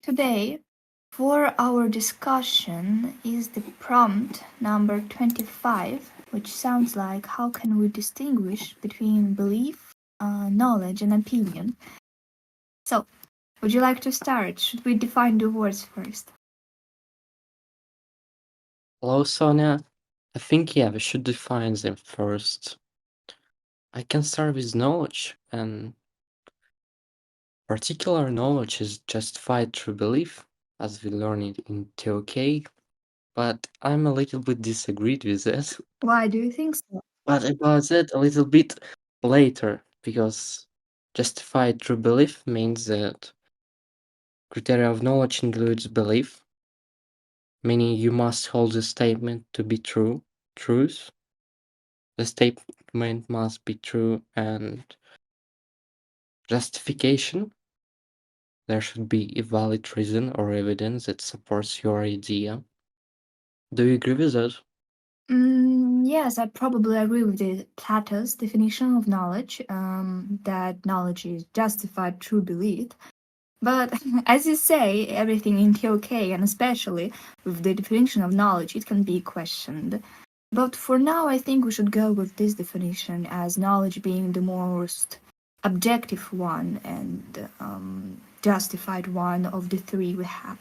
Today, for our discussion, is the prompt number 25, which sounds like how can we distinguish between belief, knowledge, and opinion. So, would you like to start? Should we define the words first? Hello, Sonia. I think, yeah, we should define them first. I can start with knowledge, and particular knowledge is justified through belief, as we learn it in TOK, but I'm a little bit disagreed with that. Why do you think so? But about that a little bit later, because justified through belief means that criteria of knowledge includes belief, meaning you must hold the statement to be truth. The statement must be true, and justification. There should be a valid reason or evidence that supports your idea. Do you agree with that? Yes, I probably agree with the Plato's definition of knowledge, that knowledge is justified through belief. But as you say, everything in TOK, and especially with the definition of knowledge, it can be questioned. But for now, I think we should go with this definition as knowledge being the most objective one and justified one of the three we have.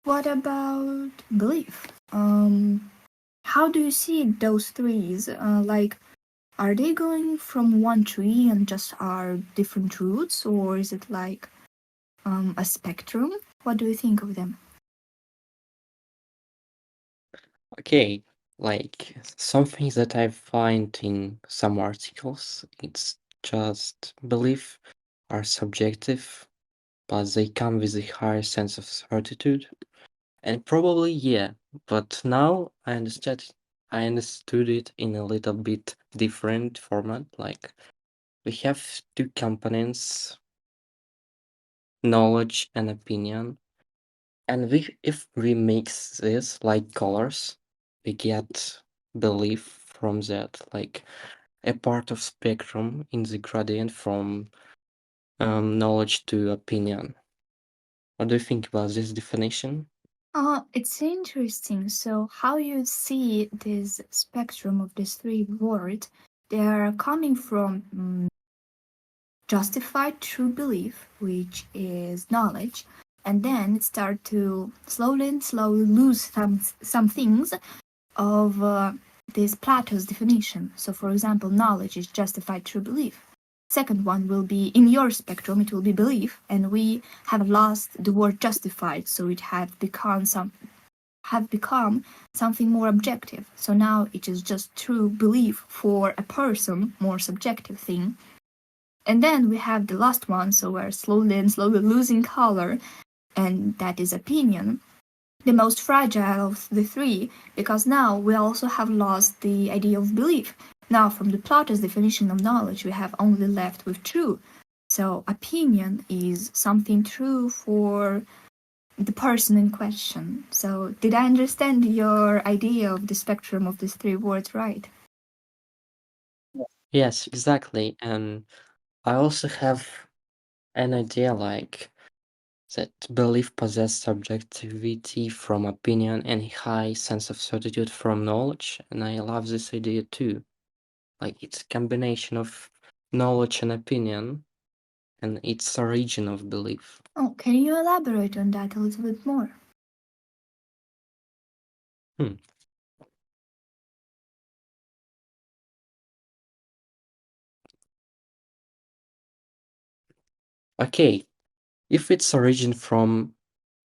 What about belief? How do you see those threes? Are they going from one tree and just are different roots, or is it like a spectrum? What do you think of them? Okay, like some things that I find in some articles, it's just belief are subjective, but they come with a higher sense of certitude. And probably, yeah, but now I understood it in a little bit different format. Like we have two components, knowledge and opinion. And if we mix this like colors, we get belief from that, like a part of spectrum in the gradient from knowledge to opinion. What do you think about this definition? It's interesting. So, how you see this spectrum of these three words, they are coming from justified true belief, which is knowledge, and then start to slowly and slowly lose some things of this Plato's definition. So, for example, knowledge is justified through belief. Second one will be in your spectrum, it will be belief, and we have lost the word justified, so it have become something more objective. So now it is just true belief for a person, more subjective thing. And then we have the last one, so we're slowly and slowly losing color, and that is opinion, the most fragile of the three, because now we also have lost the idea of belief. Now, from the Plato's definition of knowledge, we have only left with true. So, opinion is something true for the person in question. So, did I understand your idea of the spectrum of these three words right? Yes, exactly. And I also have an idea like that belief possesses subjectivity from opinion and a high sense of certitude from knowledge. And I love this idea too. Like it's a combination of knowledge and opinion, and it's origin of belief. Oh, can you elaborate on that a little bit more? Hmm. Okay, if it's origin from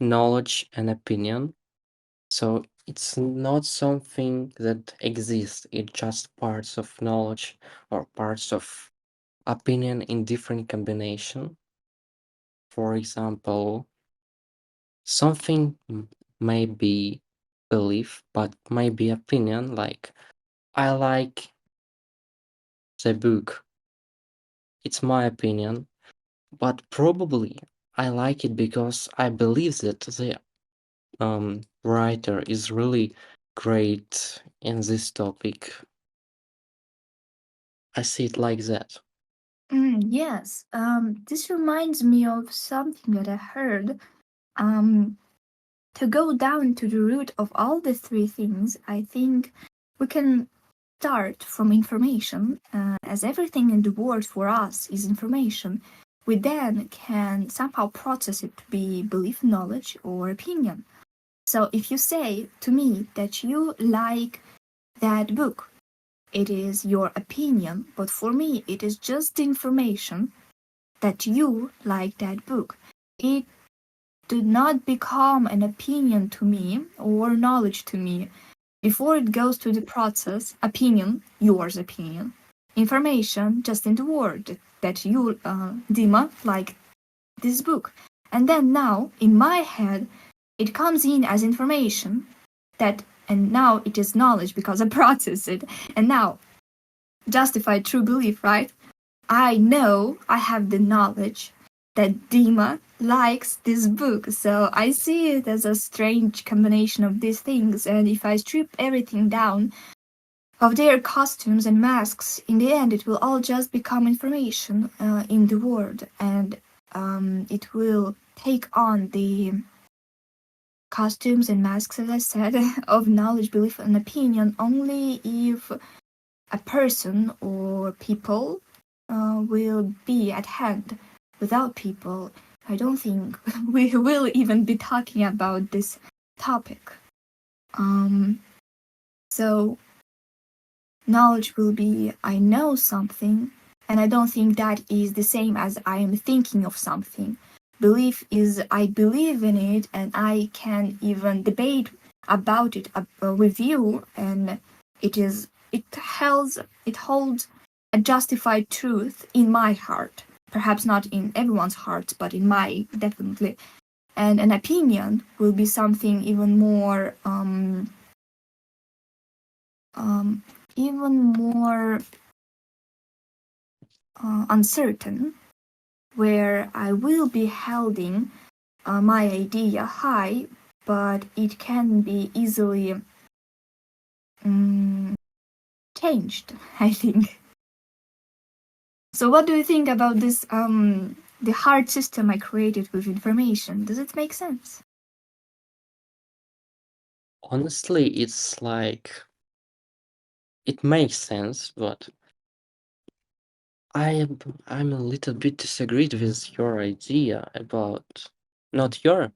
knowledge and opinion, so it's not something that exists, it's just parts of knowledge or parts of opinion in different combination. For example, something may be belief, but may be opinion, like I like the book. It's my opinion, but probably I like it because I believe that the writer is really great in this topic. I see it like that. Yes, this reminds me of something that I heard. Um, to go down to the root of all the three things, I think we can start from information, as everything in the world for us is information. We then can somehow process it to be belief, knowledge, or opinion. So if you say to me that you like that book, it is your opinion, but for me, it is just the information that you like that book. It did not become an opinion to me or knowledge to me before it goes to the process. Opinion, yours opinion. Information, just in the word that you, Dima, like this book. And then now, in my head, it comes in as information that, and now it is knowledge because I process it. And now, justified true belief, right? I know I have the knowledge that Dima likes this book, so I see it as a strange combination of these things, and if I strip everything down of their costumes and masks, in the end it will all just become information in the world, and it will take on the costumes and masks, as I said, of knowledge, belief, and opinion only if a person or people will be at hand. Without people, I don't think we will even be talking about this topic. So knowledge will be I know something, and I don't think that is the same as I am thinking of something. Belief is I believe in it, and I can even debate about it with you, and it holds a justified truth in my heart. Perhaps not in everyone's heart, but in my definitely. And an opinion will be something um, even more uncertain, where I will be holding my idea high, but it can be easily changed, I think. So, what do you think about this? The hard system I created with information. Does it make sense? Honestly, it's like it makes sense, but I'm a little bit disagreed with your idea about not your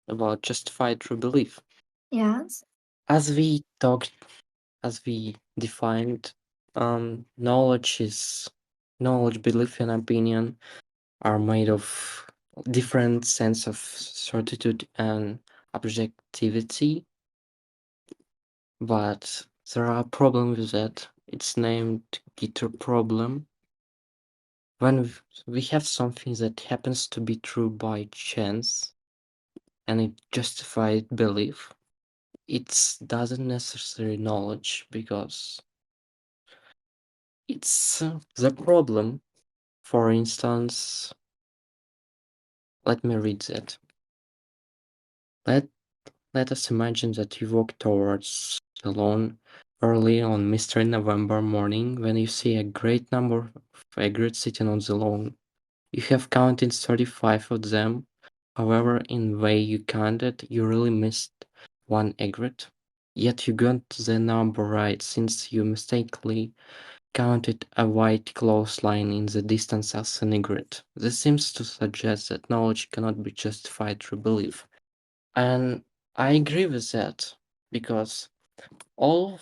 about justified true belief. Yes. As we talked, as we defined, knowledge, belief, and opinion are made of different sense of certitude and objectivity, but there are problems with that. It's named Gitter problem. When we have something that happens to be true by chance and it justified belief, it doesn't necessarily knowledge because it's the problem. For instance, let me read that. Let let us imagine that you walk towards the lawn early on Mr. November morning when you see a great number of egrets sitting on the lawn. You have counted 35 of them. However, in the way you counted, you really missed one egret. Yet you got the number right since you mistakenly counted a white clothesline in the distance as an egret. This seems to suggest that knowledge cannot be justified through belief. And I agree with that because all of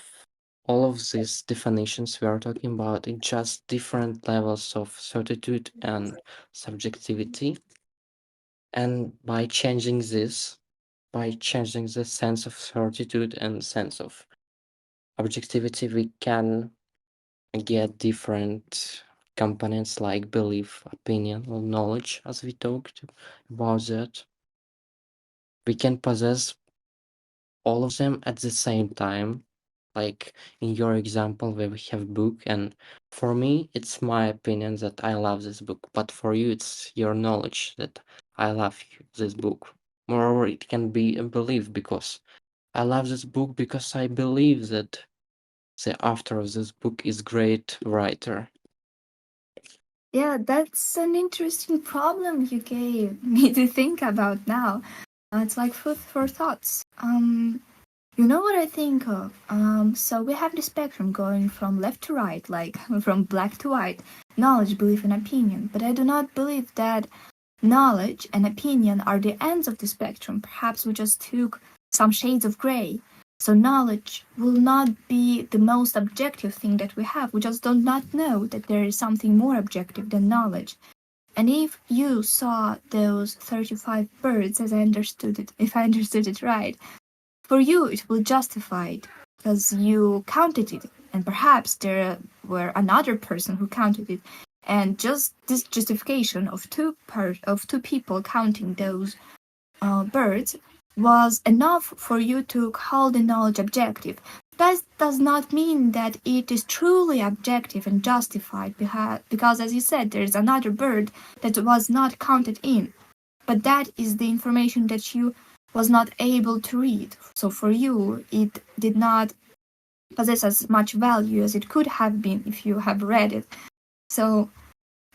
all of these definitions we are talking about in just different levels of certitude and subjectivity. And by changing the sense of certitude and sense of objectivity, we can get different components like belief, opinion, or knowledge, as we talked about that. We can possess all of them at the same time, like in your example where we have book, and for me it's my opinion that I love this book, but for you it's your knowledge that I love this book. Moreover, it can be a belief because I love this book because I believe that the author of this book is great writer. Yeah, that's an interesting problem you gave me to think about now. It's like food for thoughts. You know what I think of? So we have the spectrum going from left to right, like from black to white, knowledge, belief, and opinion. But I do not believe that knowledge and opinion are the ends of the spectrum. Perhaps we just took some shades of gray. So knowledge will not be the most objective thing that we have. We just do not know that there is something more objective than knowledge. And if you saw those 35 birds, as I understood it, if I understood it right, for you it will justify it because you counted it, and perhaps there were another person who counted it, and just this justification of two people counting those birds was enough for you to call the knowledge objective. That does not mean that it is truly objective and justified, because as you said, there is another bird that was not counted in, but that is the information that you was not able to read. So for you, it did not possess as much value as it could have been if you have read it. So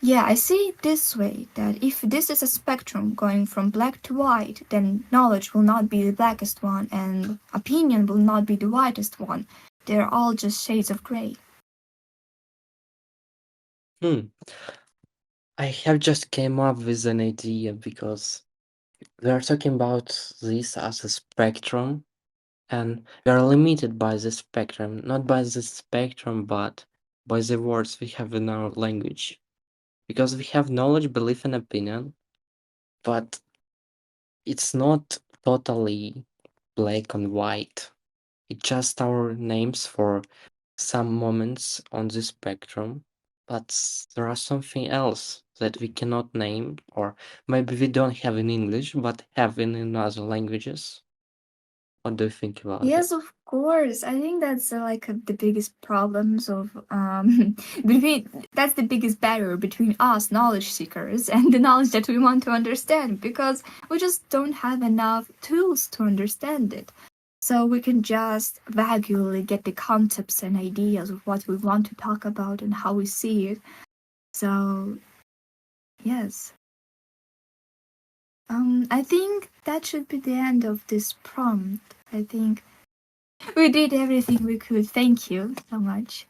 yeah, I see it this way, that if this is a spectrum going from black to white, then knowledge will not be the blackest one and opinion will not be the whitest one. They're all just shades of gray. Hmm. I have just came up with an idea because we are talking about this as a spectrum, and we are limited by the spectrum, not by the spectrum, but by the words we have in our language. Because we have knowledge, belief, and opinion, but it's not totally black and white. It's just our names for some moments on the spectrum, but there are something else that we cannot name, or maybe we don't have in English, but have in other languages. What do you think about Yes, that? of course. I think that's the biggest problems of between that's the biggest barrier between us knowledge seekers and the knowledge that we want to understand, because we just don't have enough tools to understand it. So we can just vaguely get the concepts and ideas of what we want to talk about and how we see it. So yes. I think that should be the end of this prompt. I think we did everything we could. Thank you so much.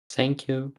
Thank you.